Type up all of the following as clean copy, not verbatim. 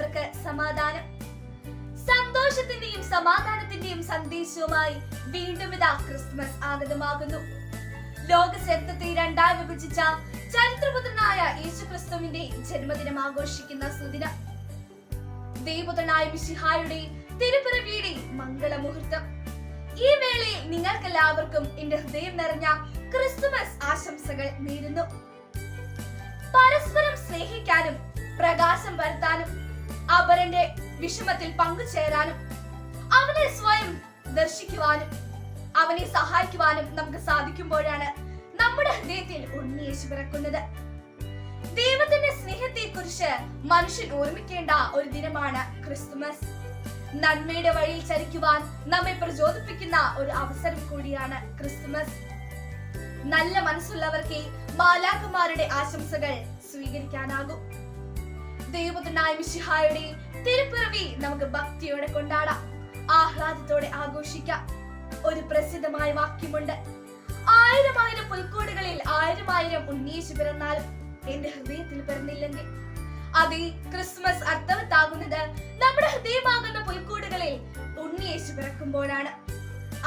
നിങ്ങൾക്ക് സമാധാനം. സന്തോഷത്തിന്റെയും സമാധാനത്തിന്റെയും സന്ദേശവുമായി വീണ്ടും ഇതാ ക്രിസ്മസ് ആഗതമാകുന്നു. ലോക ചരിത്രത്തെ രണ്ടായി വിഭജിച്ച ചരിത്രപുത്രനായ യേശുക്രിസ്തുവിന്റെ ജന്മദിനം ആഘോഷിക്കുന്ന സുദിനം. ദൈവപുത്രനായ മിശിഹായുടെ തിരുപ്പിറവിയുടെ മംഗളമുഹൂർത്തം. ഈ വേളയിൽ നിങ്ങൾക്കെല്ലാവർക്കും എന്റെ ഹൃദയം നിറഞ്ഞ ക്രിസ്തുമസ് ആശംസകൾ നേരുന്നു. പരസ്പരം സ്നേഹിക്കാനും പ്രകാശം വരുത്താനും അവരന്റെ വിഷമത്തിൽ പങ്കുചേരാനും അവനെ സ്വയം ദർശിക്കുവാനും അവനെ സഹായിക്കുവാനും നമുക്ക് സാധിക്കുമ്പോഴാണ് നമ്മുടെ ഹൃദയത്തിൽ ഉണ്ണിയേശു പിറക്കുന്നത്. ദൈവത്തിന്റെ സ്നേഹത്തെ കുറിച്ച് മനുഷ്യൻ ഓർമ്മിക്കേണ്ട ഒരു ദിനമാണ് ക്രിസ്തുമസ്. നന്മയുടെ വഴിയിൽ ചരിക്കുവാൻ നമ്മെ പ്രചോദിപ്പിക്കുന്ന ഒരു അവസരം കൂടിയാണ് ക്രിസ്തുമസ്. നല്ല മനസ്സുള്ളവർക്ക് മാലാഖമാരുടെ ആശംസകൾ സ്വീകരിക്കാനാകും. ദൈവപുത്രനായ മിശിഹായുടെ തിരുപ്പിറവി നമുക്ക് ഭക്തിയോടെ കൊണ്ടാടാം, ആഹ്ലാദത്തോടെ ആഘോഷിക്കാം. ഒരു പ്രസിദ്ധമായ വാക്യമുണ്ട്: 1000 പുൽക്കൂടുകളിൽ 1000 ഉണ്ണിയേശു പിറന്നാലും എന്റെ ഹൃദയത്തിൽ പിറന്നില്ലെങ്കിൽ. അതേ ക്രിസ്മസ് അർത്ഥവത്താകുന്നത് നമ്മുടെ ഹൃദയമാകുന്ന പുൽക്കൂടുകളിൽ ഉണ്ണിയേശു പിറക്കുമ്പോഴാണ്.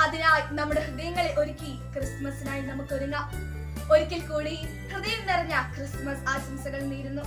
അതിനായി നമ്മുടെ ഹൃദയങ്ങളെ ഒരുക്കി ക്രിസ്മസിനായി നമുക്ക് ഒരുങ്ങാം. ഒരിക്കൽ കൂടി ഹൃദയം നിറഞ്ഞ ക്രിസ്മസ് ആശംസകൾ നേരുന്നു.